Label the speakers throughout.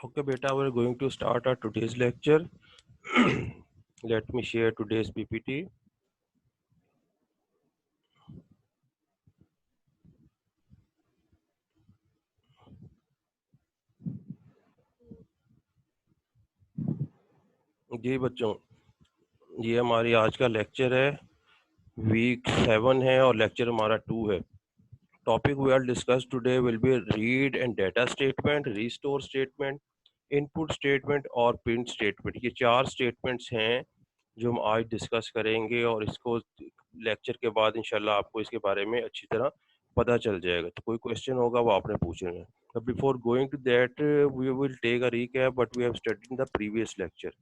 Speaker 1: Okay, beta, we're going to start our today's lecture. Let me share today's PPT. जी बच्चों, ये हमारी आज का लेक्चर है। वीक 7 है और लेक्चर हमारा 2 है। Topic we are discuss today will be read and data statement, restore statement, input statement और प्रिंट स्टेटमेंट। ये 4 स्टेटमेंट्स हैं जो हम आज डिस्कस करेंगे और इसको लेक्चर के बाद इंशाल्लाह आपको इसके बारे में अच्छी तरह पता चल जाएगा। तो कोई क्वेश्चन होगा वो आपने पूछना है। But before going to that, we will take a recap what we have studied in the previous lecture.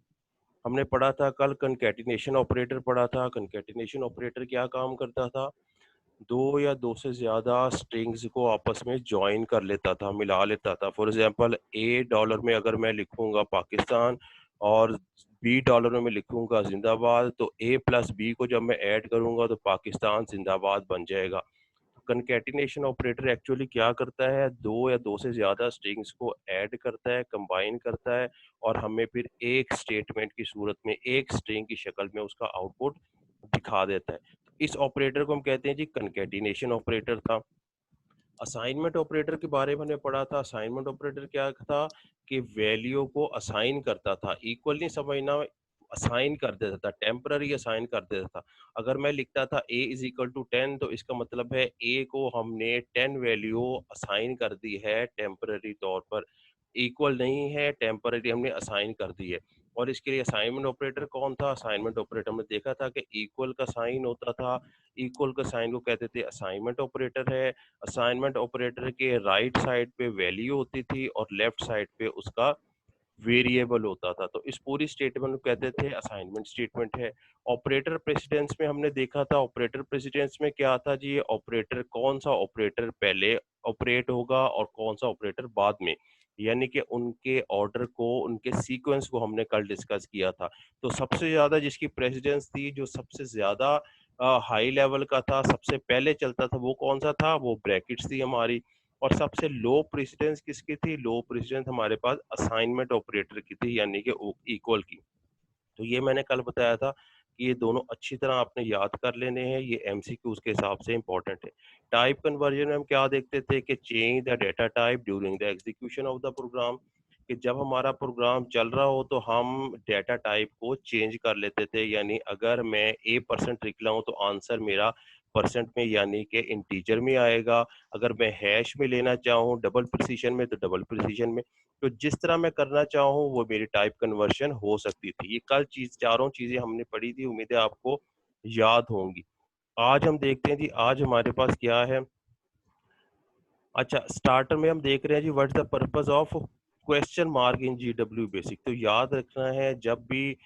Speaker 1: हमने पढ़ा था कल कंकैटिनेशन ऑपरेटर पढ़ा था। कंकैटिनेशन ऑपरेटर क्या काम करता था? दो या दो से ज़्यादा स्ट्रिंग्स को आपस में जॉइन कर लेता था, मिला लेता था। फॉर एग्जांपल $A में अगर मैं लिखूंगा पाकिस्तान और $B में मैं लिखूंगा जिंदाबाद, तो A प्लस B को जब मैं ऐड करूंगा तो पाकिस्तान जिंदाबाद बन जाएगा। कंकैटिनेशन ऑपरेटर एक्चुअली क्या करता है? दो या दो से ज़्यादा स्ट्रिंग्स को ऐड करता है, कंबाइन करता है और हमें फिर एक स्टेटमेंट की सूरत में एक स्ट्रिंग की शक्ल में उसका आउटपुट दिखा देता है। तो इस ऑपरेटर को हम कहते हैं जी कंकैटिनेशन ऑपरेटर था। असाइनमेंट ऑपरेटर के बारे में हमने पढ़ा था। असाइनमेंट ऑपरेटर क्या था कि वैल्यू को असाइन करता था। इक्वल नहीं समझना, असाइन कर देता था, टेम्पररी असाइन कर देता था। अगर मैं लिखता था a इज इक्वल टू 10, तो इसका मतलब है a को हमने 10 वैल्यू असाइन कर दी है टेम्पररी तौर पर। इक्वल नहीं है, टेम्पररी हमने असाइन कर दी है। और इसके लिए असाइनमेंट ऑपरेटर कौन था? असाइनमेंट ऑपरेटर हमने देखा था कि इक्वल का साइन होता था। इक्वल का साइन को कहते थे असाइनमेंट ऑपरेटर है। असाइनमेंट ऑपरेटर के राइट साइड पे वैल्यू होती थी और लेफ्ट साइड पे उसका वेरिएबल होता था। तो इस पूरी स्टेटमेंट को कहते थे असाइनमेंट स्टेटमेंट है। ऑपरेटर प्रेसिडेंस में हमने देखा था, ऑपरेटर प्रेसिडेंस में क्या था जी? ऑपरेटर, कौन सा ऑपरेटर पहले ऑपरेट होगा और कौन सा ऑपरेटर बाद में, यानी कि उनके ऑर्डर को, उनके सीक्वेंस को हमने कल डिस्कस किया था। तो सबसे ज्यादा जिसकी प्रेसिडेंस थी, जो सबसे ज्यादा हाई लेवल का था, सबसे पहले चलता था, वो कौन सा था? वो ब्रैकेट्स थी हमारी। और सबसे लो प्रेसिडेंस किसकी थी? लो प्रेसिडेंस हमारे पास असाइनमेंट ऑपरेटर की थी, यानी कि इक्वल की। तो ये मैंने कल बताया था कि ये दोनों अच्छी तरह आपने याद कर लेने हैं। ये एमसीक्यूज के हिसाब से इंपॉर्टेंट है। टाइप कन्वर्जन में हम क्या देखते थे कि change the data type during the execution of the program, कि जब हमारा प्रोग्राम चल रहा हो तो हम डेटा टाइप को चेंज कर लेते थे। यानी अगर मैं A% लिख रहा हूँ तो आंसर मेरा परसेंट में यानी कि इंटीजर में आएगा। अगर मैं हैश में लेना चाहूँ डबल प्रिसीजन में, तो डबल प्रिसीजन में। तो जिस तरह मैं करना चाहूँ वो मेरी टाइप कन्वर्शन हो सकती थी। ये कल चारों चीजें हमने पढ़ी थी, उम्मीद है आपको याद होंगी। आज हम देखते हैं जी, आज हमारे पास क्या है। अच्छा, स्टार्टर में हम देख रहे हैं जी, what is the purpose of question mark in GW basic. तो याद रखना है, जब भी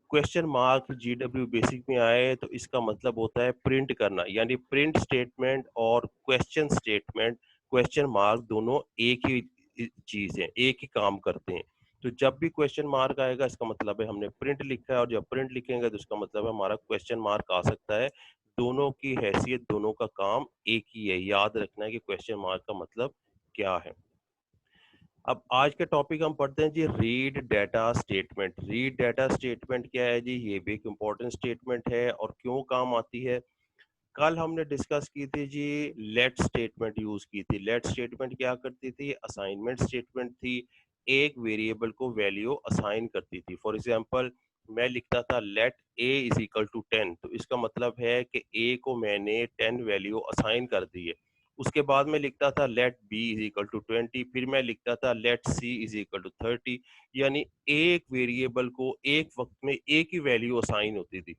Speaker 1: क्वेश्चन मार्क जीडब्ल्यू बेसिक में आए तो इसका मतलब होता है प्रिंट करना। यानी प्रिंट स्टेटमेंट और क्वेश्चन स्टेटमेंट, क्वेश्चन मार्क दोनों एक ही चीज है, एक ही काम करते हैं। तो जब भी क्वेश्चन मार्क आएगा इसका मतलब है हमने प्रिंट लिखा है, और जब प्रिंट लिखेंगे तो इसका मतलब है हमारा क्वेश्चन मार्क आ सकता है। दोनों की हैसियत, दोनों का काम एक ही है। याद रखना है कि क्वेश्चन मार्क का मतलब क्या है। अब आज के टॉपिक हम पढ़ते हैं जी, read data statement. Read data statement क्या है जी? ये भी एक इम्पोर्टेंट स्टेटमेंट है और क्यों काम आती है। कल हमने डिस्कस की थी जी, लेट स्टेटमेंट यूज की थी। लेट स्टेटमेंट क्या करती थी? असाइनमेंट स्टेटमेंट थी। एक वेरिएबल को वैल्यू असाइन करती थी। फॉर एग्जांपल, मैं लिखता था let a is equal to 10, तो इसका मतलब है कि a को मैंने 10 वैल्यू असाइन कर दी है। उसके बाद में लिखता था let b is equal to 20, फिर मैं लिखता था let c is equal to 30। यानी एक वेरिएबल को एक वक्त में एक ही वैल्यू असाइन होती थी।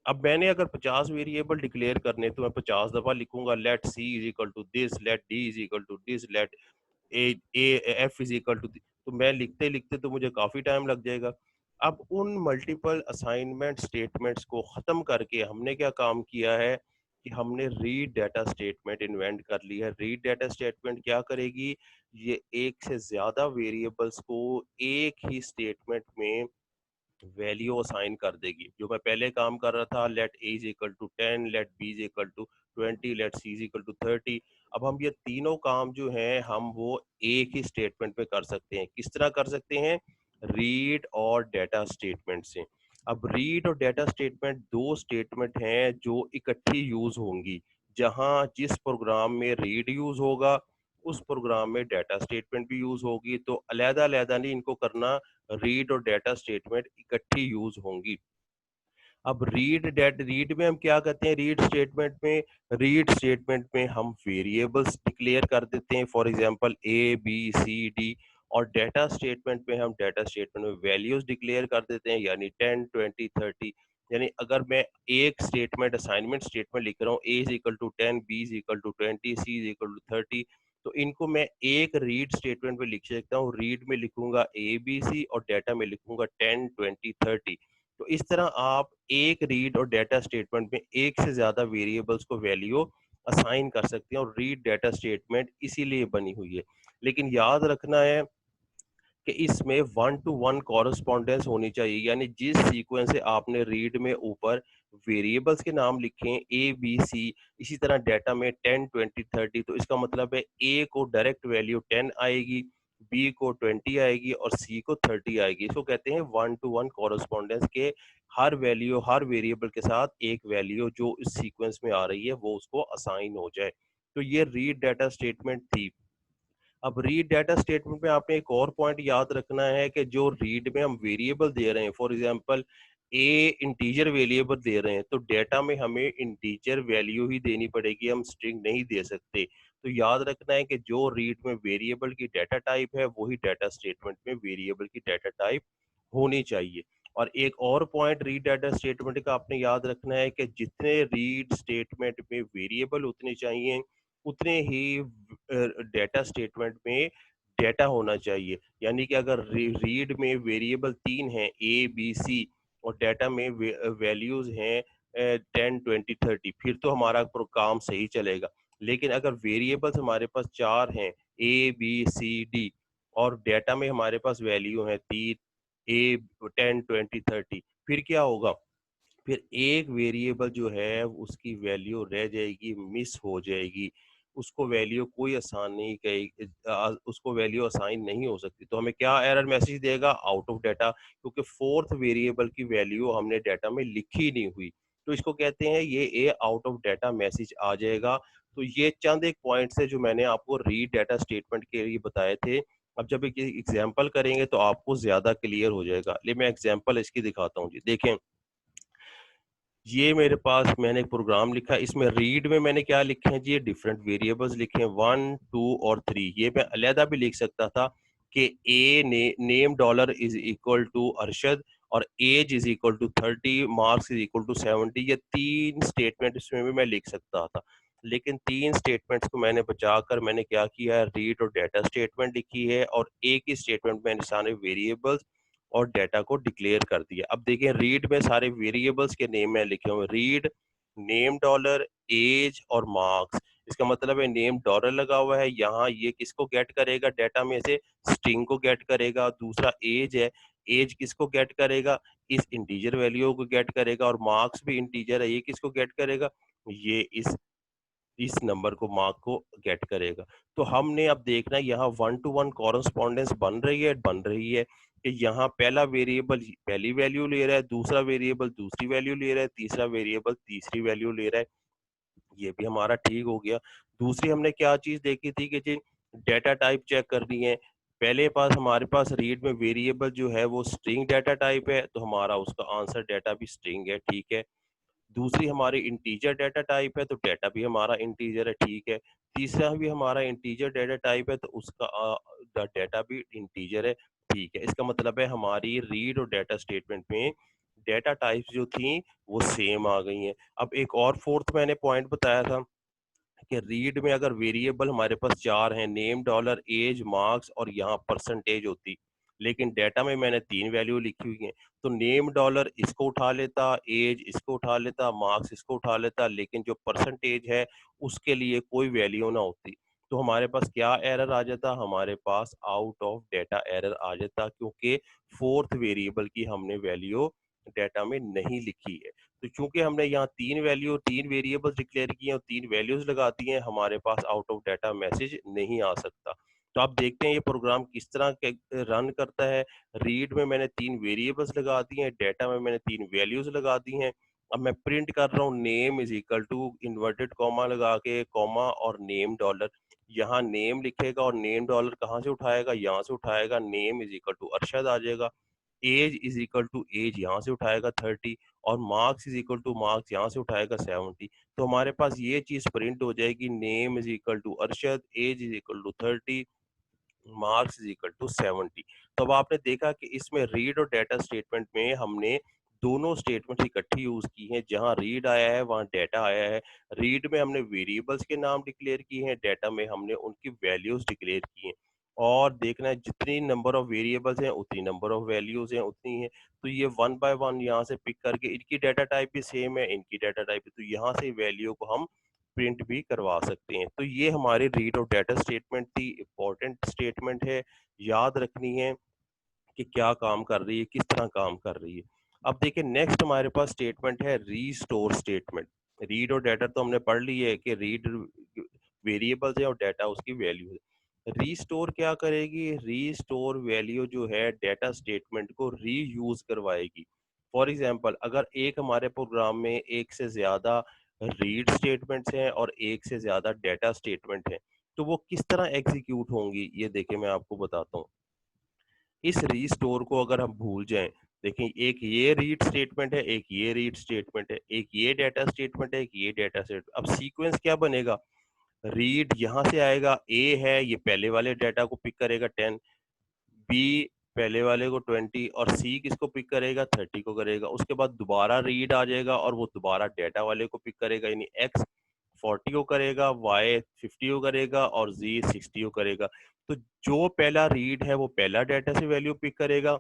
Speaker 1: अब मैंने अगर 50 वेरिएबल डिक्लेयर करने तो मैं 50 दफा लिखूंगा let c is equal to this, let d is equal to this, let a f is equal to, तो मैं लिखते लिखते तो मुझे काफी टाइम लग जाएगा। अब उन मल्टीपल असाइनमेंट स्टेटमेंट्स को खत्म करके हमने क्या काम किया है कि हमने रीड डाटा स्टेटमेंट इन्वेंट कर ली है। रीड डाटा स्टेटमेंट क्या करेगी? ये एक से ज्यादा वेरिएबल्स को एक ही स्टेटमेंट में वैल्यू असाइन कर देगी। जो मैं पहले काम कर रहा था, let a is equal to 10, let b is equal to 20, let's c is equal to 30। अब हम ये तीनों काम जो हैं हम वो एक ही स्टेटमेंट में कर सकते हैं। किस तरह कर सकते हैं? रीड और डेटा स्टेटमेंट से। अब रीड और डेटा स्टेटमेंट दो स्टेटमेंट हैं जो इकट्ठी यूज होंगी। जहां जिस प्रोग्राम में रीड यूज होगा उस प्रोग्राम में डेटा स्टेटमेंट भी यूज होगी, तो अलहदा अलहदा नहीं इनको करना, रीड और डेटा स्टेटमेंट इकट्ठी यूज होंगी। अब रीड में हम क्या करते हैं? रीड स्टेटमेंट में हम वेरिएबल्स डिक्लेयर कर देते हैं, for example a b c d. और डेटा स्टेटमेंट में हम डेटा स्टेटमेंट में वैल्यूज डिक्लेयर कर देते हैं, यानी 10, 20, 30। यानी अगर मैं एक स्टेटमेंट असाइनमेंट स्टेटमेंट लिख रहा हूँ, A is equal to 10, B is equal to 20, C is equal to 30, तो इनको मैं एक रीड स्टेटमेंट में लिख सकता हूँ। रीड में लिखूंगा ए बी सी और डेटा में लिखूंगा 10, 20, 30। तो इस तरह आप एक रीड और डेटा स्टेटमेंट में एक से ज्यादा वेरिएबल्स को वैल्यू असाइन कर सकते हैं, और रीड डेटा स्टेटमेंट इसीलिए बनी हुई है। लेकिन याद रखना है कि इसमें वन टू वन कॉरेस्पॉन्डेंस होनी चाहिए, यानी जिस सीक्वेंस से आपने रीड में ऊपर वेरिएबल्स के नाम लिखे हैं ए बी सी, इसी तरह डेटा में 10, 20, 30, तो इसका मतलब है ए को डायरेक्ट वैल्यू 10 आएगी, बी को 20 आएगी और सी को 30 आएगी। इसको कहते हैं वन टू वन कॉरेस्पॉन्डेंस के, हर वैल्यू हर वेरिएबल के साथ एक वैल्यू जो इस सीक्वेंस में आ रही है वो उसको असाइन हो जाए। तो ये रीड डाटा स्टेटमेंट थी। अब रीड डाटा स्टेटमेंट में आपने एक और पॉइंट याद रखना है कि जो रीड में हम वेरिएबल दे रहे हैं, for example a integer variable दे रहे हैं, तो डेटा में हमें इंटीजर वैल्यू ही देनी पड़ेगी, हम स्ट्रिंग नहीं दे सकते। तो याद रखना है कि जो रीड में वेरिएबल की डाटा टाइप है वही डाटा स्टेटमेंट में वेरिएबल की डाटा टाइप होनी चाहिए। और एक और पॉइंट रीड डाटा स्टेटमेंट का आपने याद रखना है कि जितने रीड स्टेटमेंट में वेरिएबल उतने चाहिए, उतने ही डेटा स्टेटमेंट में डेटा होना चाहिए। यानी कि अगर रीड में वेरिएबल तीन हैं ए बी सी और डेटा में वैल्यूज हैं 10, 20, 30, फिर तो हमारा काम सही चलेगा। लेकिन अगर वेरिएबल्स हमारे पास चार हैं ए बी सी डी और डेटा में हमारे पास वैल्यू है तीन ए 10, 20, 30, फिर क्या होगा? फिर एक वेरिएबल जो है उसकी वैल्यू रह जाएगी, मिस हो जाएगी। उसको वैल्यू कोई आसान नहीं कही, उसको वैल्यू असाइन नहीं हो सकती। तो हमें क्या एरर मैसेज देगा? आउट ऑफ डाटा, क्योंकि फोर्थ वेरिएबल की वैल्यू हमने डाटा में लिखी नहीं हुई। तो इसको कहते हैं ये ए आउट ऑफ डाटा मैसेज आ जाएगा। तो ये चंद एक पॉइंट्स है जो मैंने आपको रीड डाटा स्टेटमेंट के लिए बताए थे। अब जब एक एग्जाम्पल करेंगे तो आपको ज्यादा क्लियर हो जाएगा। ले मैं एग्जाम्पल इसकी दिखाता हूँ जी, देखें। ये मेरे पास मैंने एक प्रोग्राम लिखा है, इसमें रीड में मैंने क्या लिखे हैं जी? ये डिफरेंट वेरिएबल्स लिखे हैं 1, 2 और 3। ये मैं अलहदा भी लिख सकता था कि a name dollar is equal to Arshad और age is equal to 30, marks is equal to 70। ये तीन स्टेटमेंट इसमें भी मैं लिख सकता था, लेकिन तीन स्टेटमेंट्स को मैंने बचाकर मैंने क्या किया है? रीड और डेटा स्टेटमेंट लिखी है, और एक ही स्टेटमेंट में सारे वेरिएबल्स और डेटा को डिक्लेयर कर दिया। अब देखिए रीड में सारे वेरिएबल्स के नेम में लिखे हुए, रीड नेम डॉलर एज और मार्क्स। इसका मतलब है नेम डॉलर लगा हुआ है, यहाँ ये किसको गेट करेगा? डाटा में से स्ट्रिंग को गेट करेगा। दूसरा एज है, एज किसको गेट करेगा? इस इंटीजर वैल्यू को गेट करेगा। और मार्क्स भी इंटीजर है, ये किसको गेट करेगा? ये इस नंबर को मार्क को गेट करेगा। तो हमने अब देखना है यहाँ वन टू वन कॉरेस्पॉन्डेंस बन रही है कि यहाँ पहला वेरिएबल पहली वैल्यू ले रहा है, दूसरा वेरिएबल दूसरी वैल्यू ले रहा है, तीसरा वेरिएबल तीसरी वैल्यू ले रहा है। ये भी हमारा ठीक हो गया। दूसरी हमने क्या चीज देखी थी कि जी डेटा टाइप चेक करनी है। पहले पास हमारे पास रीड में वेरिएबल जो है वो स्ट्रिंग डेटा टाइप है, तो हमारा उसका आंसर डेटा भी स्ट्रिंग है, ठीक है। दूसरी हमारी इंटीजर डेटा टाइप है, तो डेटा भी हमारा इंटीजर है, ठीक है। तीसरा भी हमारा इंटीजर डेटा टाइप है, तो उसका डेटा भी इंटीजर है, ठीक है। इसका मतलब है हमारी रीड और डेटा स्टेटमेंट में डेटा टाइप्स जो थी वो सेम आ गई हैं। अब एक और फोर्थ मैंने पॉइंट बताया था कि रीड में अगर वेरिएबल हमारे पास चार हैं, नेम डॉलर एज मार्क्स और यहाँ परसेंटेज होती, लेकिन डेटा में मैंने तीन वैल्यू लिखी हुई है। तो नेम डॉलर इसको उठा लेता, एज इसको उठा लेता, मार्क्स इसको उठा लेता, लेकिन जो परसेंटेज है उसके लिए कोई वैल्यू ना होती। तो हमारे पास क्या एरर आ जाता? हमारे पास आउट ऑफ डेटा एरर आ जाता, क्योंकि फोर्थ वेरिएबल की हमने वैल्यू डेटा में नहीं लिखी है। तो चूंकि हमने यहाँ तीन वेरिएबल्स डिक्लेयर किए और तीन वैल्यूज लगा दी हैं, हमारे पास आउट ऑफ डाटा मैसेज नहीं आ सकता। तो आप देखते हैं ये प्रोग्राम किस तरह रन करता है। रीड में मैंने तीन वेरिएबल्स लगा दी हैं, डेटा में मैंने तीन वैल्यूज लगा दी हैं। अब मैं प्रिंट कर रहा हूँ name is equal to inverted comma लगा के कॉमा और नेम डॉलर। यहाँ नेम लिखेगा और नेम डॉलर कहाँ से उठाएगा, यहाँ से उठाएगा, name is equal to Arshad आ जाएगा। Age is equal to age यहाँ से उठाएगा 30 और marks is equal to marks यहाँ से उठाएगा 70। तो हमारे पास ये चीज प्रिंट हो जाएगी, name is equal to Arshad, age is equal to 30, marks is equal to 70। तो अब आपने देखा कि इसमें रीड और डेटा स्टेटमेंट में हमने दोनों स्टेटमेंट इकट्ठी यूज की हैं। जहां रीड आया है वहां डेटा आया है। रीड में हमने वेरिएबल्स के नाम डिक्लेयर किए हैं, डेटा में हमने उनकी वैल्यूज डिक्लेयर की हैं। और देखना है जितनी नंबर ऑफ वेरिएबल्स हैं उतनी नंबर ऑफ वैल्यूज हैं उतनी है। तो ये वन बाय वन यहाँ से पिक करके, इनकी डाटा टाइप भी सेम है, इनकी डाटा टाइप भी, तो यहाँ से वैल्यू को हम प्रिंट भी करवा सकते हैं। तो ये हमारी रीड और डाटा स्टेटमेंट थी, इंपॉर्टेंट स्टेटमेंट है, याद रखनी है कि क्या काम कर रही है, किस तरह काम कर रही है। अब देखिए नेक्स्ट हमारे पास स्टेटमेंट है रीस्टोर स्टेटमेंट। रीड और डाटा तो हमने पढ़ ली है कि रीड वेरिएबल्स है और डाटा उसकी वैल्यू है। रीस्टोर क्या करेगी, रीस्टोर वैल्यू जो है डाटा स्टेटमेंट को रीयूज करवाएगी। फॉर एग्जांपल अगर एक हमारे प्रोग्राम में एक से ज्यादा रीड स्टेटमेंट्स हैं और एक से ज्यादा डाटा स्टेटमेंट है, तो वो किस तरह एग्जीक्यूट होंगी, ये देखिए मैं आपको बताता हूँ। इस रीस्टोर को अगर हम भूल जाएं, देखिए एक ये रीड स्टेटमेंट है, एक ये रीड स्टेटमेंट है, एक ये डाटा स्टेटमेंट है, एक ये डाटा स्टेट। अब सीक्वेंस क्या बनेगा, रीड यहाँ से आएगा, ए है ये पहले वाले डाटा को पिक करेगा 10, बी पहले वाले को 20 और सी किसको पिक करेगा, 30 को करेगा। उसके बाद दोबारा रीड आ जाएगा और वो दोबारा डाटा वाले को पिक करेगा, यानी एक्स 40 को करेगा, वाई 50 को करेगा और जी 60 को करेगा। तो जो पहला रीड है वो पहला डाटा से वैल्यू पिक करेगा,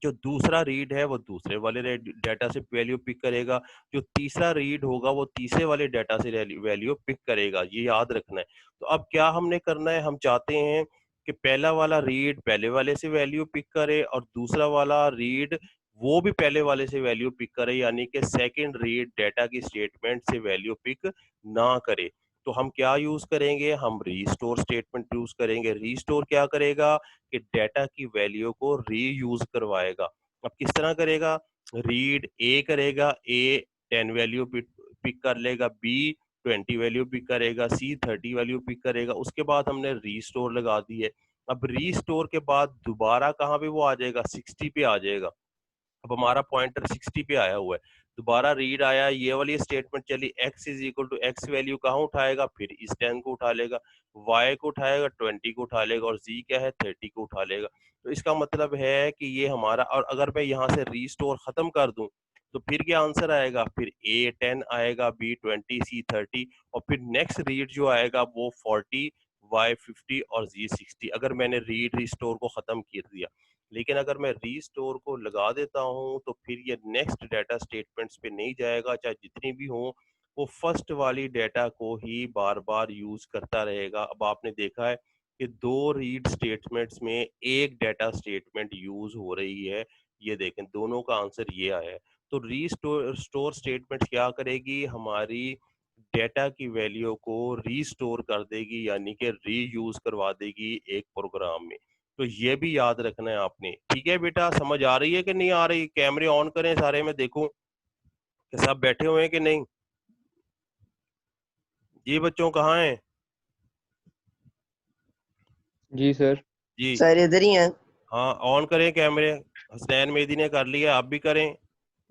Speaker 1: जो दूसरा रीड है वो दूसरे वाले डाटा से वैल्यू पिक करेगा, जो तीसरा रीड होगा वो तीसरे वाले डाटा से वैल्यू पिक करेगा। ये याद रखना है। तो अब क्या हमने करना है, हम चाहते हैं कि पहला वाला रीड पहले वाले से वैल्यू पिक करे और दूसरा वाला रीड वो भी पहले वाले से वैल्यू पिक करे, यानी कि सेकंड रीड डाटा की स्टेटमेंट से वैल्यू पिक ना करे। तो हम क्या यूज करेंगे, हम रीस्टोर स्टेटमेंट यूज करेंगे। रीस्टोर क्या करेगा कि डाटा की वैल्यू को रीयूज करवाएगा। अब किस तरह करेगा, रीड ए करेगा, ए 10 वैल्यू पिक कर लेगा, बी 20 वैल्यू पिक करेगा, सी 30 वैल्यू पिक करेगा। उसके बाद हमने रीस्टोर लगा दी है। अब रीस्टोर के बाद दोबारा कहाँ पे वो आ जाएगा, 60 पे आ जाएगा। अब हमारा पॉइंटर 60 पे आया हुआ है, दोबारा रीड आया, ये वाली स्टेटमेंट चली, x is equal to x value कहाँ उठाएगा, फिर इस 10 को उठा लेगा, y को उठाएगा, 20 को उठा लेगा और z क्या है, 30 को उठा लेगा। तो इसका मतलब है कि ये हमारा, और अगर मैं यहाँ से रीस्टोर खत्म कर दूं तो फिर क्या आंसर आएगा, फिर a 10 आएगा, b 20, c 30 और फिर नेक्स्ट रीड जो आएगा वो 40, y 50 और z 60, अगर मैंने रीड रिस्टोर को खत्म कर दिया। लेकिन अगर मैं रीस्टोर को लगा देता हूँ तो फिर ये नेक्स्ट डाटा स्टेटमेंट्स पे नहीं जाएगा, चाहे जितनी भी हो, वो फर्स्ट वाली डाटा को ही बार बार यूज करता रहेगा। अब आपने देखा है कि दो रीड स्टेटमेंट्स में एक डाटा स्टेटमेंट यूज हो रही है, ये देखें दोनों का आंसर ये आया है। तो रीस्टोर स्टोर स्टेटमेंट क्या करेगी, हमारी डेटा की वैल्यू को रीस्टोर कर देगी, यानी कि रीयूज करवा देगी एक प्रोग्राम में। तो ये भी याद रखना है आपने। ठीक है बेटा, समझ आ रही है कि नहीं आ रही, कैमरे ऑन करें सारे, में देखूं कि सब बैठे हुए हैं कि नहीं। जी बच्चों कहाँ हैं,
Speaker 2: जी सर।
Speaker 1: जी
Speaker 3: सर इधर ही हैं।
Speaker 1: हाँ ऑन करें कैमरे। हसनैन मेहदी ने कर लिया, आप भी करें।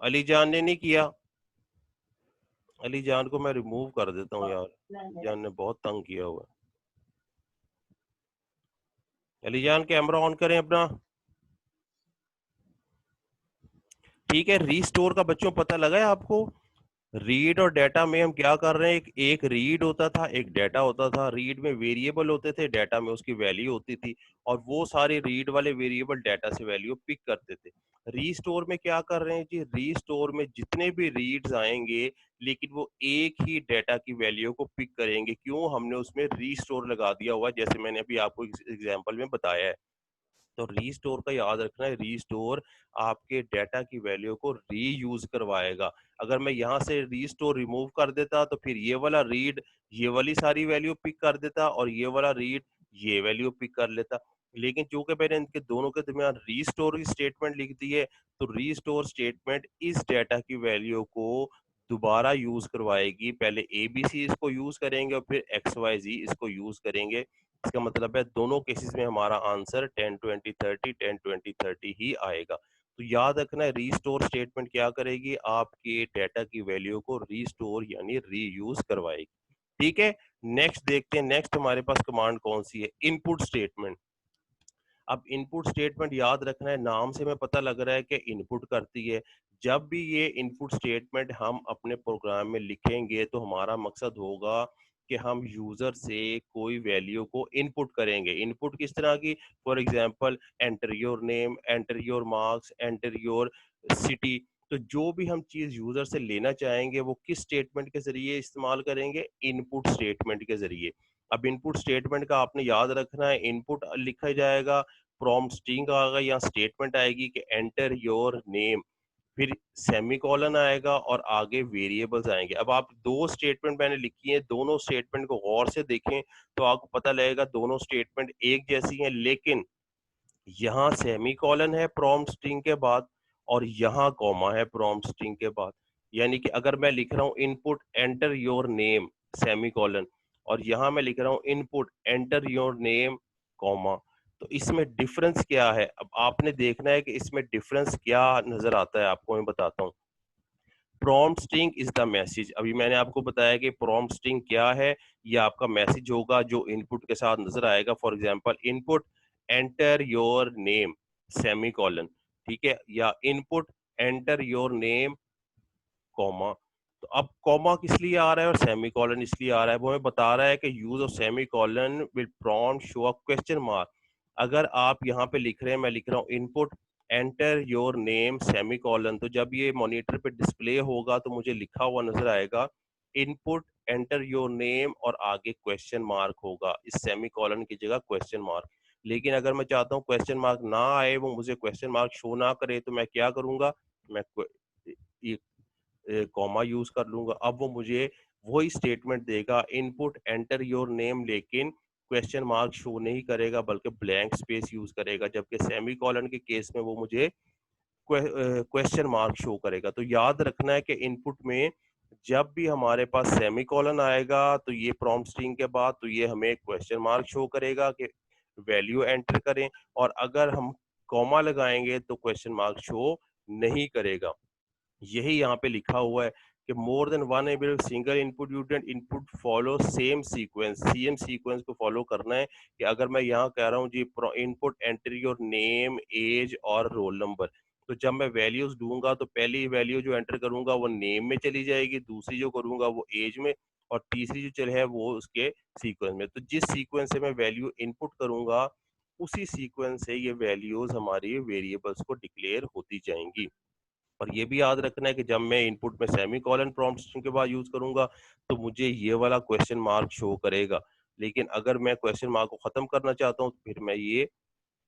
Speaker 1: अली जान ने नहीं किया, अली जान को मैं रिमूव कर देता हूँ यार, अली जान ने बहुत तंग किया हुआ है। अली जान कैमरा ऑन करें अपना। ठीक है, रीस्टोर का बच्चों पता लगा है आपको। रीड और डेटा में हम क्या कर रहे हैं, एक रीड होता था, एक डेटा होता था। रीड में वेरिएबल होते थे, डेटा में उसकी वैल्यू होती थी, और वो सारे रीड वाले वेरिएबल डेटा से वैल्यू पिक करते थे। रीस्टोर में क्या कर रहे हैं जी, रीस्टोर में जितने भी रीड्स आएंगे लेकिन वो एक ही डेटा की वैल्यू को पिक करेंगे। क्यों, हमने उसमें रीस्टोर लगा दिया हुआ, जैसे मैंने अभी आपको एग्जाम्पल में बताया है। तो रीस्टोर का याद रखना है, रीस्टोर आपके डाटा की वैल्यू को रीयूज करवाएगा। अगर मैं यहाँ से रीस्टोर रिमूव कर देता तो फिर ये वाला रीड ये वाली सारी वैल्यू पिक कर देता और ये वाला रीड ये वैल्यू पिक कर लेता। लेकिन चूंकि मैंने इनके दोनों के दरमियान रीस्टोर की स्टेटमेंट लिख दी है, तो रीस्टोर स्टेटमेंट इस डाटा की वैल्यू को दोबारा यूज करवाएगी। पहले एबीसी इसको यूज करेंगे और फिर एक्स वाई जी इसको यूज करेंगे। इसका मतलब है दोनों केसेस में हमारा आंसर 10 20 30 10 20 30 ही आएगा। तो याद रखना है, रीस्टोर स्टेटमेंट क्या करेगी, आपके डाटा की वैल्यू को रीस्टोर यानी रीयूज करवाएगी। ठीक है, नेक्स्ट देखते हैं। नेक्स्ट हमारे पास कमांड कौन सी है, इनपुट स्टेटमेंट। अब इनपुट स्टेटमेंट याद रखना है, नाम से हमें पता लग रहा है कि इनपुट करती है। जब भी ये इनपुट स्टेटमेंट हम अपने प्रोग्राम में लिखेंगे तो हमारा मकसद होगा कि हम यूजर से कोई वैल्यू को इनपुट करेंगे। इनपुट किस तरह की, for example enter your name, enter your marks, enter your city. तो जो भी हम चीज यूजर से लेना चाहेंगे वो किस स्टेटमेंट के जरिए इस्तेमाल करेंगे, इनपुट स्टेटमेंट के जरिए। अब इनपुट स्टेटमेंट का आपने याद रखना है, इनपुट लिखा जाएगा, प्रॉम्प्ट स्ट्रिंग आएगा या स्टेटमेंट आएगी कि एंटर योर नेम, फिर सेमीकोलन आएगा और आगे वेरिएबल्स आएंगे। अब आप दो स्टेटमेंट मैंने लिखी है, दोनों स्टेटमेंट को गौर से देखें तो आपको पता लगेगा दोनों स्टेटमेंट एक जैसी हैं, लेकिन यहाँ सेमीकोलन है प्रॉम्प्ट स्ट्रिंग के बाद और यहाँ कॉमा है प्रॉम्प्ट स्ट्रिंग के बाद। यानी कि अगर मैं लिख रहा हूँ input enter your name semicolon और यहाँ मैं लिख रहा हूँ input enter your name comma, तो इसमें डिफरेंस क्या है। अब आपने देखना है कि इसमें डिफरेंस क्या नजर आता है, आपको मैं बताता हूँ। Prompt string is the message. अभी मैंने आपको बताया कि प्रॉम्प्ट स्ट्रिंग क्या है, ये आपका मैसेज होगा जो इनपुट के साथ नजर आएगा। For example input enter your name semicolon, ठीक है, या input enter your name comma. तो अब कॉमा किस लिए आ रहा है और सेमीकोलन इसलिए आ रहा है, वो हमें बता रहा है कि use of semicolon will prompt show a question mark. अगर आप यहाँ पे लिख रहे हैं, मैं लिख रहा हूँ input enter your name semicolon, तो जब ये मॉनिटर पे डिस्प्ले होगा तो मुझे लिखा हुआ नजर आएगा इनपुट एंटर योर नेम और आगे क्वेश्चन मार्क होगा, इस सेमीकोलन की जगह क्वेश्चन मार्क। लेकिन अगर मैं चाहता हूँ क्वेश्चन मार्क ना आए, वो मुझे क्वेश्चन मार्क शो ना करे, तो मैं क्या करूंगा, मैं ये कॉमा यूज कर लूंगा। अब वो मुझे वही स्टेटमेंट देगा इनपुट एंटर योर नेम, लेकिन क्वेश्चन मार्क शो नहीं करेगा बल्कि ब्लैंक स्पेस यूज करेगा, जबकि सेमीकोलन के केस में वो मुझे क्वेश्चन मार्क शो करेगा। तो याद रखना है कि इनपुट में जब भी हमारे पास सेमीकोलन आएगा तो ये प्रॉम्प्ट स्ट्रिंग के बाद, तो ये हमें क्वेश्चन मार्क शो करेगा कि वैल्यू एंटर करें, और अगर हम कॉमा लगाएंगे तो क्वेश्चन मार्क शो नहीं करेगा। यही यहाँ पे लिखा हुआ है कि more than one able single input यूटेंट input follow same sequence, same sequence को फॉलो करना है। कि अगर मैं यहाँ कह रहा हूँ जी input enter your name age और रोल नंबर, तो जब मैं वैल्यूज दूंगा तो पहली वैल्यू जो एंटर करूंगा वो नेम में चली जाएगी, दूसरी जो करूंगा वो एज में, और तीसरी जो चल है वो उसके सीक्वेंस में। तो जिस सीक्वेंस से मैं वैल्यू इनपुट करूंगा उसी सीक्वेंस से ये वैल्यूज हमारी वेरिएबल्स को डिक्लेयर होती जाएंगी। और ये भी याद रखना है कि जब मैं इनपुट में सेमीकोलन प्रॉम्प्ट स्ट्रिंग के बाद यूज करूंगा तो मुझे ये वाला क्वेश्चन मार्क शो करेगा। लेकिन अगर मैं क्वेश्चन मार्क को खत्म करना चाहता हूँ तो फिर मैं ये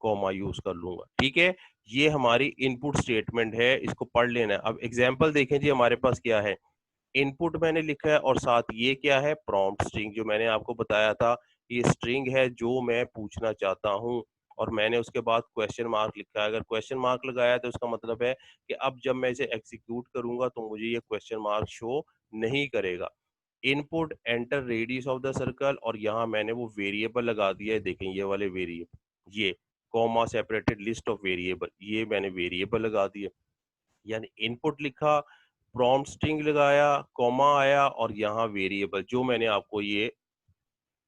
Speaker 1: कॉमा यूज कर लूंगा। ठीक है, ये हमारी इनपुट स्टेटमेंट है, इसको पढ़ लेना है। अब एग्जाम्पल देखें जी, हमारे पास क्या है, इनपुट मैंने लिखा है और साथ ये क्या है, प्रॉम्प्ट स्ट्रिंग, जो मैंने आपको बताया था ये स्ट्रिंग है जो मैं पूछना चाहता हूँ। और मैंने उसके बाद क्वेश्चन मार्क लिखा है। अगर क्वेश्चन मार्क लगाया तो उसका मतलब है कि अब जब मैं इसे एग्जीक्यूट करूंगा तो मुझे ये क्वेश्चन मार्क शो नहीं करेगा। Input enter radius of the circle, और यहाँ मैंने वो वेरिएबल लगा दिया है, देखें ये वाले वेरिएबल, ये comma separated list of variable, ये मैंने वेरिएबल लगा दिया। यानी इनपुट लिखा, प्रॉम्प्ट स्ट्रिंग लगाया, कॉमा आया और यहाँ वेरिएबल, जो मैंने आपको ये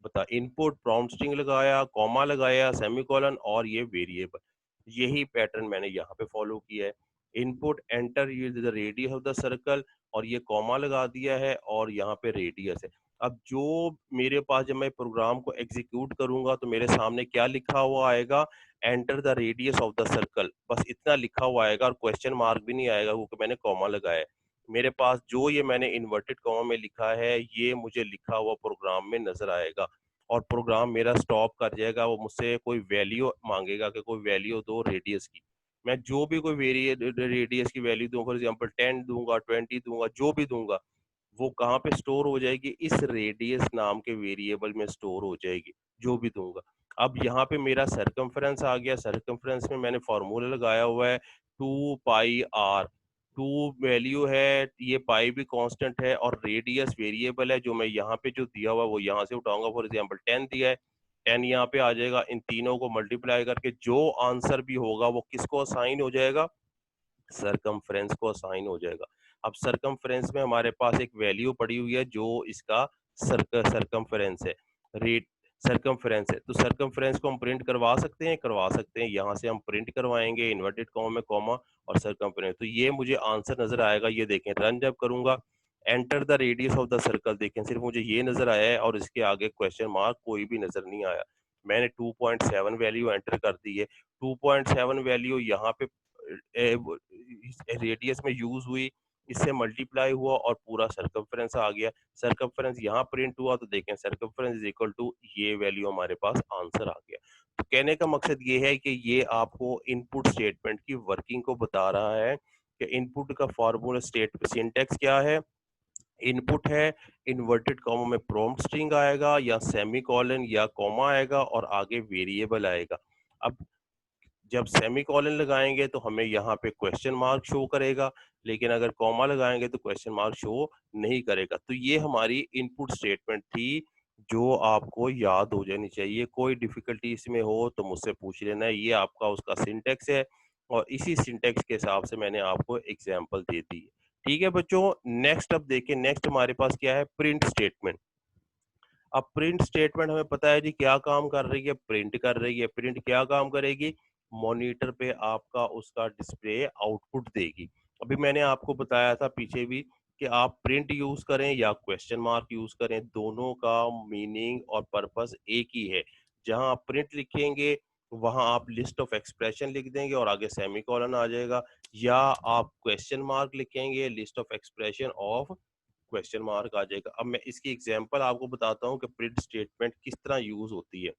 Speaker 1: बता, इनपुट प्रॉम्प्ट स्ट्रिंग लगाया, कॉमा लगाया, सेमीकोलन और ये वेरिएबल, यही पैटर्न मैंने यहाँ पे फॉलो किया है। इनपुट एंटर ये the radius of the circle, और ये कॉमा लगा दिया है और यहाँ पे रेडियस है। अब जो मेरे पास जब मैं प्रोग्राम को एग्जीक्यूट करूंगा तो मेरे सामने क्या लिखा हुआ आएगा, enter the radius of the circle, बस इतना लिखा हुआ आएगा और क्वेश्चन मार्क भी नहीं आएगा क्योंकि मैंने कॉमा लगाया है। मेरे पास जो ये मैंने इन्वर्टेड कॉमा में लिखा है ये मुझे लिखा हुआ प्रोग्राम में नजर आएगा। और प्रोग्राम मेरा स्टॉप कर जाएगा, वो मुझसे कोई वैल्यू मांगेगा कि कोई वैल्यू दो रेडियस की। मैं जो भी कोई रेडियस की वैल्यू दूं, फॉर एग्जांपल 10 दूंगा, 20 दूंगा, जो भी दूंगा, वो कहाँ पे स्टोर हो जाएगी, इस रेडियस नाम के वेरिएबल में स्टोर हो जाएगी, जो भी दूंगा। अब यहाँ पे मेरा सरकमफ्रेंस आ गया, सरकमफ्रेंस में मैंने फॉर्मूला लगाया हुआ है 2 पाई आर। 2 वैल्यू है, ये पाई भी कांस्टेंट है और रेडियस वेरिएबल है, जो मैं यहाँ पे जो दिया हुआ है वो यहाँ से उठाऊंगा। फॉर एग्जांपल 10 दिया है, 10 यहाँ पे आ जाएगा, इन तीनों को मल्टीप्लाई करके जो आंसर भी होगा वो किसको असाइन हो जाएगा, सरकमफ्रेंस को असाइन हो जाएगा। अब सरकमफ्रेंस में हमारे पास एक वैल्यू पड़ी हुई है जो इसका सरकमफ्रेंस है, रेट सरकमफ्रेंस है। तो सरकमफ्रेंस को हम प्रिंट करवा सकते हैं, करवा सकते हैं। यहाँ से हम प्रिंट करवाएंगे इन्वर्टेड कॉमा में कॉमा और सरकमफ्रेंस, तो ये मुझे आंसर नजर आएगा। ये देखें, रन जब करूंगा, enter the radius of the circle, देखें सिर्फ मुझे ये नजर आया है और इसके आगे क्वेश्चन मार्क कोई भी नजर नहीं आया। मैंने 2.7 वैल्यू एंटर कर दी है। 2.7 वैल्यू यहाँ पे रेडियस में यूज हुई, इससे मल्टीप्लाई हुआ और पूरा सरकमफ्रेंस आ गया। सरकमफ्रेंस यहाँ प्रिंट हुआ, तो देखें सरकमफ्रेंस इज इक्वल टू ये वैल्यू, हमारे पास आंसर आ गया। तो कहने का मकसद ये है कि ये आपको इनपुट स्टेटमेंट की वर्किंग को बता रहा है कि इनपुट का फॉर्मूला स्टेट सिंटेक्स क्या है। इनपुट है, इन्वर्टेड कॉमा में प्रॉम्प्ट स्ट्रिंग आएगा या सेमीकोलन या कॉमा आएगा और आगे वेरिएबल आएगा। अब जब सेमीकोलन लगाएंगे तो हमें यहाँ पे क्वेश्चन मार्क शो करेगा, लेकिन अगर कॉमा लगाएंगे तो क्वेश्चन मार्क शो नहीं करेगा। तो ये हमारी इनपुट स्टेटमेंट थी, जो आपको याद हो जानी चाहिए। कोई डिफिकल्टी इसमें हो तो मुझसे पूछ लेना है, ये आपका उसका सिंटेक्स है और इसी सिंटेक्स के हिसाब से मैंने आपको एग्जाम्पल दे दी है। ठीक है बच्चों, नेक्स्ट अब देखिए, नेक्स्ट हमारे पास क्या है, प्रिंट स्टेटमेंट। अब प्रिंट स्टेटमेंट हमें पता है जी क्या काम कर रही है, प्रिंट कर रही है। प्रिंट क्या काम करेगी, मॉनिटर पे आपका उसका डिस्प्ले आउटपुट देगी। अभी मैंने आपको बताया था पीछे भी कि आप प्रिंट यूज करें या क्वेश्चन मार्क यूज करें, दोनों का मीनिंग और पर्पस एक ही है। जहां आप प्रिंट लिखेंगे वहां आप लिस्ट ऑफ एक्सप्रेशन लिख देंगे और आगे सेमीकोलन आ जाएगा, या आप क्वेश्चन मार्क लिखेंगे, list of expression of question mark आ जाएगा। अब मैं इसकी एग्जांपल आपको बताता हूँ कि प्रिंट स्टेटमेंट किस तरह यूज होती है।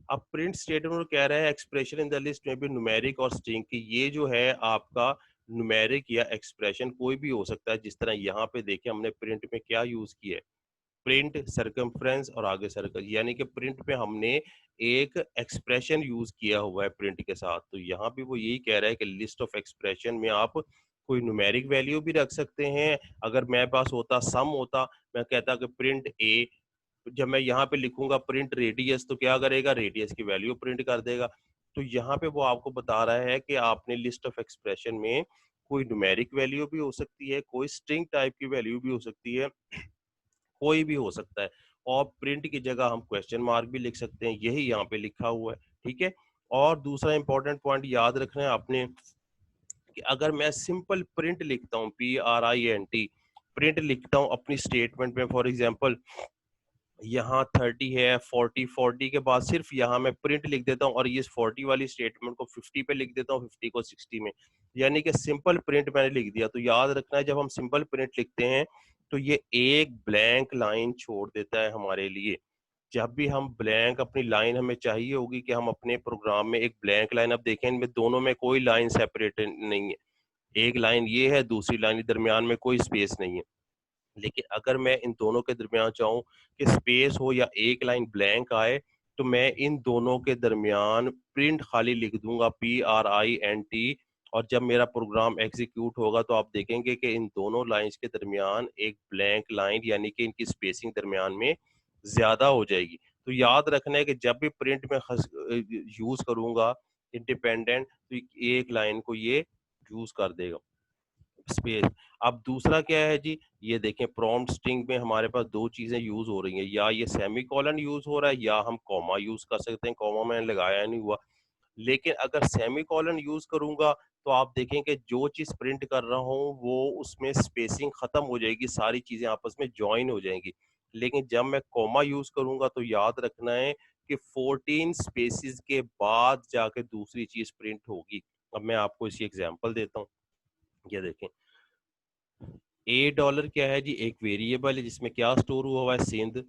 Speaker 1: अब प्रिंट स्टेटमेंट कह रहा है एक्सप्रेशन इन द लिस्ट में भी न्यूमेरिक और स्ट्रिंग की, ये जो है आपका न्यूमेरिक या एक्सप्रेशन कोई भी हो सकता है। जिस तरह यहाँ पे देखें हमने प्रिंट में क्या यूज किया है, प्रिंट सरकमफ्रेंस और आगे सर्कल, यानी कि प्रिंट पे हमने एक एक्सप्रेशन यूज किया हुआ है प्रिंट के साथ। तो यहाँ पे वो यही कह रहा है कि लिस्ट ऑफ एक्सप्रेशन में आप कोई न्यूमेरिक वैल्यू भी रख सकते हैं। अगर मेरे पास होता सम होता, मैं कहता कि प्रिंट ए, जब मैं यहाँ पे लिखूंगा प्रिंट रेडियस, तो क्या करेगा, रेडियस की वैल्यू प्रिंट कर देगा। तो यहाँ पे वो आपको बता रहा है कि आपने लिस्ट ऑफ एक्सप्रेशन में कोई न्यूमेरिक वैल्यू भी हो सकती है, कोई स्ट्रिंग टाइप की वैल्यू भी हो सकती है, कोई भी हो सकता है। और प्रिंट की जगह हम क्वेश्चन मार्क भी लिख सकते हैं, यही यहाँ पे लिखा हुआ है। ठीक है, और दूसरा इंपॉर्टेंट पॉइंट याद रखना है आपने कि अगर मैं सिंपल प्रिंट लिखता हूँ, PRINT, प्रिंट लिखता हूँ अपनी स्टेटमेंट में, फॉर एग्जांपल यहाँ 30 है, 40 के बाद सिर्फ यहाँ मैं प्रिंट लिख देता हूँ और ये 40 वाली स्टेटमेंट को 50 पे लिख देता हूँ, 50 को 60 में, यानी कि सिंपल प्रिंट मैंने लिख दिया। तो याद रखना है जब हम सिंपल प्रिंट लिखते हैं तो ये एक ब्लैंक लाइन छोड़ देता है हमारे लिए। जब भी हम ब्लैंक अपनी लाइन हमें चाहिए होगी कि हम अपने प्रोग्राम में एक ब्लैंक लाइन, अब देखें इनमें दोनों में कोई लाइन सेपरेट नहीं है, एक लाइन ये है, दूसरी लाइन दरमियान में कोई स्पेस नहीं है। लेकिन अगर मैं इन दोनों के दरमियान चाहूँ कि स्पेस हो या एक लाइन ब्लैंक आए, तो मैं इन दोनों के दरमियान प्रिंट खाली लिख दूंगा, PRINT। और जब मेरा प्रोग्राम एग्जीक्यूट होगा तो आप देखेंगे कि इन दोनों लाइंस के दरमियान एक ब्लैंक लाइन, यानी कि इनकी स्पेसिंग दरमियान में ज्यादा हो जाएगी। तो याद रखना है कि जब भी प्रिंट में यूज करूंगा इंडिपेंडेंट, तो एक लाइन को ये यूज कर देगा, स्पेस। अब दूसरा क्या है जी, ये देखें प्रॉम्प्ट स्ट्रिंग में हमारे पास दो चीजें यूज हो रही हैं, या ये सेमीकोलन यूज हो रहा है या हम कॉमा यूज कर सकते हैं। कॉमा मैंने लगाया नहीं हुआ, लेकिन अगर सेमीकोलन यूज करूंगा तो आप देखें कि जो चीज प्रिंट कर रहा हूँ वो उसमें स्पेसिंग खत्म हो जाएगी, सारी चीजें आपस में ज्वाइन हो जाएंगी। लेकिन जब मैं कॉमा यूज करूंगा तो याद रखना है कि 14 स्पेसिस के बाद जाके दूसरी चीज प्रिंट होगी। अब मैं आपको इसी एग्जांपल देता हूँ, ये देखें $, क्या है जी, एक वेरिएबल है जिसमें क्या स्टोर हुआ हुआ है, Sindh.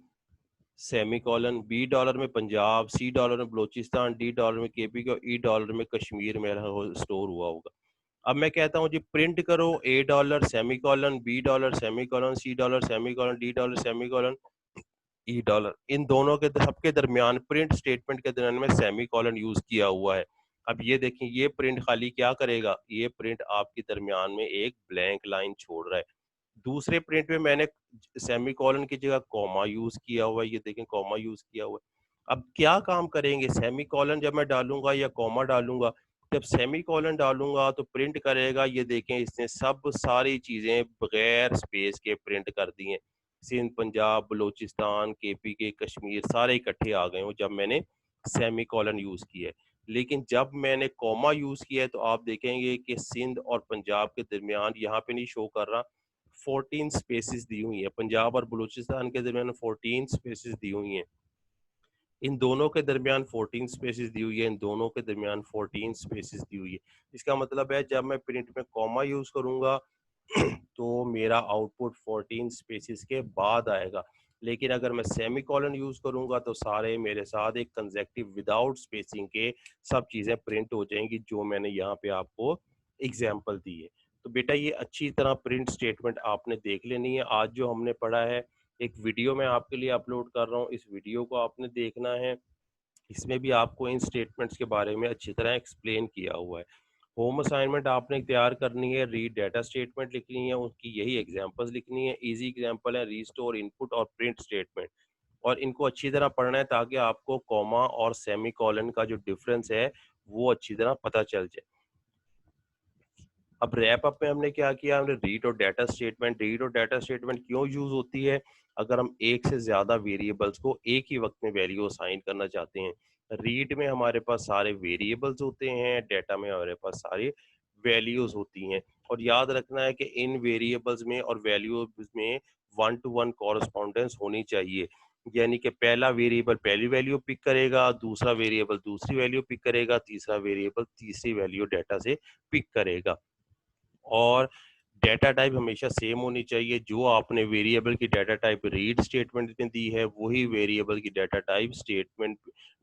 Speaker 1: Semicolon, B dollar में पंजाब, सी डॉलर में बलोचिस्तान, डी डॉलर में केपी का, ई डॉलर में कश्मीर मेरा स्टोर हुआ होगा। अब मैं कहता हूँ जी प्रिंट करो A dollar semicolon, B dollar semicolon, C dollar semicolon, D dollar semicolon, E dollar, इन दोनों के सबके दरमियान प्रिंट स्टेटमेंट के दरमियान में सेमी कॉलन यूज किया हुआ है। अब ये देखें, ये प्रिंट खाली क्या करेगा, ये प्रिंट आपके दरमियान में एक ब्लैंक लाइन छोड़ रहा है। दूसरे प्रिंट में मैंने सेमी कॉलन की जगह कॉमा यूज किया हुआ है, ये देखें कॉमा यूज किया हुआ है। अब क्या काम करेंगे, सेमी कॉलन जब मैं डालूंगा या कॉमा डालूंगा, जब सेमी कॉलन डालूंगा तो प्रिंट करेगा, ये देखें इसने सब सारी चीजें बगैर स्पेस के प्रिंट कर दी हैं। सिंध, पंजाब, बलूचिस्तान, केपी के, कश्मीर सारे इकट्ठे आ गए हो जब मैंने सेमी कॉलन यूज किया है। लेकिन जब मैंने कॉमा यूज किया है तो आप देखेंगे कि सिंध और पंजाब के दरमियान यहाँ पे नहीं शो कर रहा, 14 स्पेसिस दी हुई है। पंजाब और बलूचिस्तान के दरमियान 14 स्पेसिस दी हुई हैं। इन दोनों के दरमियान 14 स्पेसिस दी हुई है, इन दोनों के दरमियान 14 स्पेसिस दी हुई है। इसका मतलब है जब मैं प्रिंट में कॉमा यूज करूंगा तो मेरा आउटपुट 14 स्पेसिस के बाद आएगा। लेकिन अगर मैं सेमी कॉलन यूज करूंगा तो सारे मेरे साथ एक कंजेक्टिव विदाउट स्पेसिंग के सब चीजें प्रिंट हो जाएंगी, जो मैंने यहाँ पे आपको एग्जाम्पल दी है। तो बेटा ये अच्छी तरह प्रिंट स्टेटमेंट आपने देख लेनी है। आज जो हमने पढ़ा है, एक वीडियो मैं आपके लिए अपलोड कर रहा हूँ, इस वीडियो को आपने देखना है। इसमें भी आपको इन स्टेटमेंट्स के बारे में अच्छी तरह एक्सप्लेन किया हुआ है। होम असाइनमेंट आपने तैयार करनी है, रीड डाटा स्टेटमेंट लिखनी है, उसकी यही एग्जांपल्स लिखनी है। इजी एग्जांपल है रीस्टोर, इनपुट और प्रिंट स्टेटमेंट, और इनको अच्छी तरह पढ़ना है ताकि आपको कॉमा और सेमी कॉलन का जो डिफरेंस है वो अच्छी तरह पता चल जाए। अब रैप अप में हमने क्या किया, हमने रीड और डाटा स्टेटमेंट, रीड और डाटा स्टेटमेंट क्यों यूज होती है, अगर हम एक से ज्यादा वेरिएबल्स को एक ही वक्त में वैल्यू असाइन करना चाहते हैं। रीड में हमारे पास सारे वेरिएबल्स होते हैं, डाटा में हमारे पास सारी वैल्यूज होती हैं। और याद रखना है कि इन वेरिएबल्स में और वैल्यूज में 1-to-1 कॉरस्पॉन्डेंस होनी चाहिए। यानी कि पहला वेरिएबल पहली वैल्यू पिक करेगा, दूसरा वेरिएबल दूसरी वैल्यू पिक करेगा, तीसरा वेरिएबल तीसरी वैल्यू डाटा से पिक करेगा। और डेटा टाइप हमेशा सेम होनी चाहिए। जो आपने वेरिएबल की डाटा टाइप रीड स्टेटमेंट में दी है वही वेरिएबल की data type statement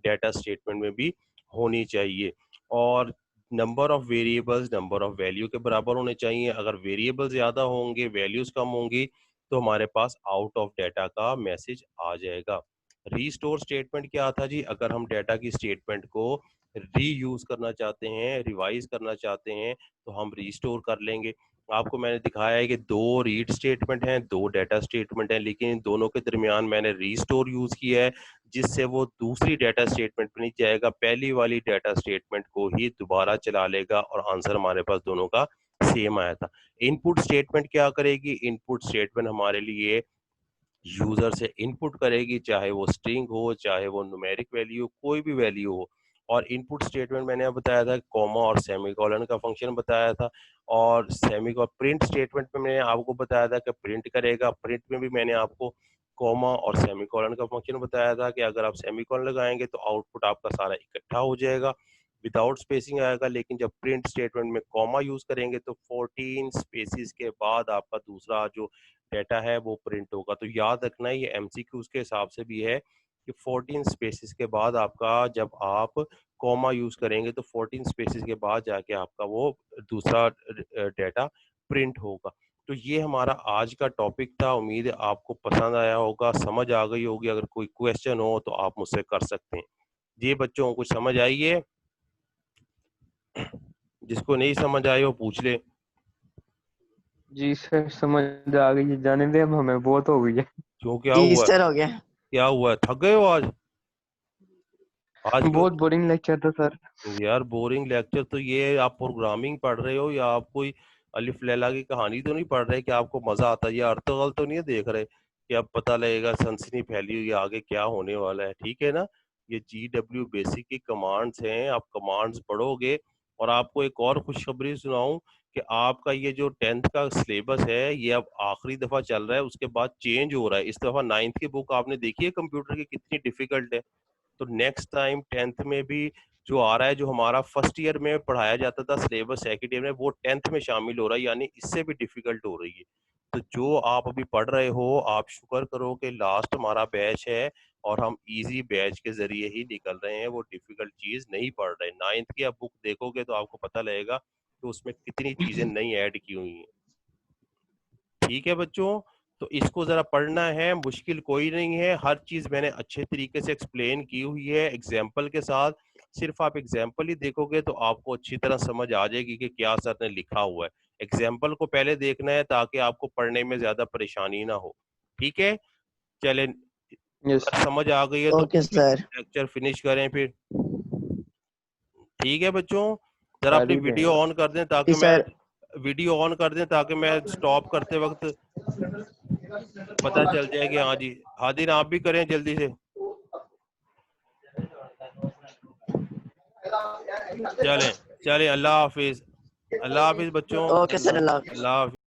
Speaker 1: data statement में भी होनी चाहिए। और number of variables number of value के बराबर होने चाहिए। अगर वेरिएबल ज़्यादा होंगे, वैल्यूज़ कम होंगी, तो हमारे पास आउट ऑफ डाटा का मैसेज आ जाएगा। रीस्टोर स्टेटमेंट क्या था जी, अगर हम डाटा की स्टेटमेंट को रीयूज करना चाहते हैं, रिवाइज करना चाहते हैं, तो हम रीस्टोर कर लेंगे। आपको मैंने दिखाया है कि दो रीड स्टेटमेंट हैं, दो डाटा स्टेटमेंट हैं, लेकिन इन दोनों के दरमियान मैंने रीस्टोर यूज किया है, जिससे वो दूसरी डाटा स्टेटमेंट पे नहीं जाएगा, पहली वाली डाटा स्टेटमेंट को ही दोबारा चला लेगा और आंसर हमारे पास दोनों का सेम आया था। इनपुट स्टेटमेंट क्या करेगी, इनपुट स्टेटमेंट हमारे लिए यूजर से इनपुट करेगी, चाहे वो स्ट्रिंग हो, चाहे वो न्यूमेरिक वैल्यू, कोई भी वैल्यू हो। और इनपुट स्टेटमेंट मैंने बताया था, कॉमा और सेमीकोलन का फंक्शन बताया था। और प्रिंट स्टेटमेंट में मैंने आपको बताया था कि प्रिंट करेगा। प्रिंट में भी मैंने आपको कॉमा और सेमीकोलन का फंक्शन बताया था कि अगर आप सेमीकोलन लगाएंगे तो आउटपुट आपका सारा इकट्ठा हो जाएगा, विदाउट स्पेसिंग आएगा। लेकिन जब प्रिंट स्टेटमेंट में कॉमा यूज करेंगे तो 14 स्पेसिस के बाद आपका दूसरा जो डेटा है वो प्रिंट होगा। तो याद रखना है, ये एमसीक्यूज के हिसाब से भी है कि 14 स्पेसिस के बाद आपका, जब आप कॉमा यूज करेंगे तो 14 स्पेसिस के बाद जाके आपका वो दूसरा डेटा प्रिंट होगा। तो ये हमारा आज का टॉपिक था। उम्मीद है आपको पसंद आया होगा, समझ आ गई होगी। अगर कोई क्वेश्चन हो तो आप मुझसे कर सकते हैं। जी बच्चों, कुछ समझ आई है? जिसको नहीं समझ आए वो पूछ ले।
Speaker 2: जी सर, समझ आ गई है। जाने दे, अब हमें बहुत हो गई है।
Speaker 1: क्यों, क्या
Speaker 3: जी
Speaker 1: हुआ है?
Speaker 3: सर हो गया।
Speaker 1: क्या हुआ है, थक गए हो आज? आज क्यों?
Speaker 2: बहुत बोरिंग लेक्चर था सर।
Speaker 1: यार बोरिंग लेक्चर तो ये आप प्रोग्रामिंग पढ़ रहे हो या आप कोई अलिफ लैला की कहानी तो नहीं पढ़ रहे कि आपको मजा आता है? ये अर्तगल तो नहीं है देख रहे कि अब पता लगेगा सनसनी फैली हुई है आगे क्या होने वाला है, ठीक है ना? ये GW बेसिक की कमांड्स हैं, आप कमांड्स पढ़ोगे। और आपको एक और खुशखबरी सुनाऊं कि आपका ये जो 10th का सिलेबस है ये अब आखिरी दफा चल रहा है, उसके बाद चेंज हो रहा है। इस दफा 9th की बुक आपने देखी है कंप्यूटर की कितनी डिफिकल्ट है। तो नेक्स्ट टाइम 10th में भी जो आ रहा है, जो हमारा फर्स्ट ईयर में पढ़ाया जाता था सिलेबस सेकंड ईयर में, वो 10th में शामिल हो रहा है, यानी इससे भी डिफिकल्ट हो रही है। तो जो आप अभी पढ़ रहे हो, आप शुक्र करो कि लास्ट हमारा बैच है और हम इजी बैच के जरिए ही निकल रहे हैं, वो डिफिकल्ट चीज नहीं पढ़ रहे। 9th की आप बुक देखोगे तो आपको पता लगेगा कि उसमें कितनी चीजें नई ऐड की हुई हैं। ठीक है बच्चों, तो इसको जरा पढ़ना है, मुश्किल कोई नहीं है, हर चीज मैंने अच्छे तरीके से एक्सप्लेन की हुई है एग्जाम्पल के साथ। सिर्फ आप एग्जाम्पल ही देखोगे तो आपको अच्छी तरह समझ आ जाएगी कि क्या सर ने लिखा हुआ है। एग्जाम्पल को पहले देखना है ताकि आपको पढ़ने में ज्यादा परेशानी ना हो। ठीक है, चलें,
Speaker 2: यस
Speaker 1: अगर समझ आ गई है तो
Speaker 3: ओके सर।
Speaker 1: लेक्चर फिनिश करें फिर। ठीक है बच्चों, जरा अपनी
Speaker 2: सारी
Speaker 1: वीडियो
Speaker 2: देंगे।
Speaker 1: ऑन कर दें
Speaker 3: जी
Speaker 1: ताकि मैं
Speaker 3: सर।
Speaker 1: वीडियो ऑन कर दें ताकि मैं स्टॉप करते वक्त पता चल जाए कि हाँ जी। हादिर आप भी करें जल्दी से। चलें चलें, अल्लाह हाफिज, अल्लाह हाफिज बच्चों,
Speaker 3: ओके सर, अल्लाह हाफिज।
Speaker 1: अल्लाह हाफिज।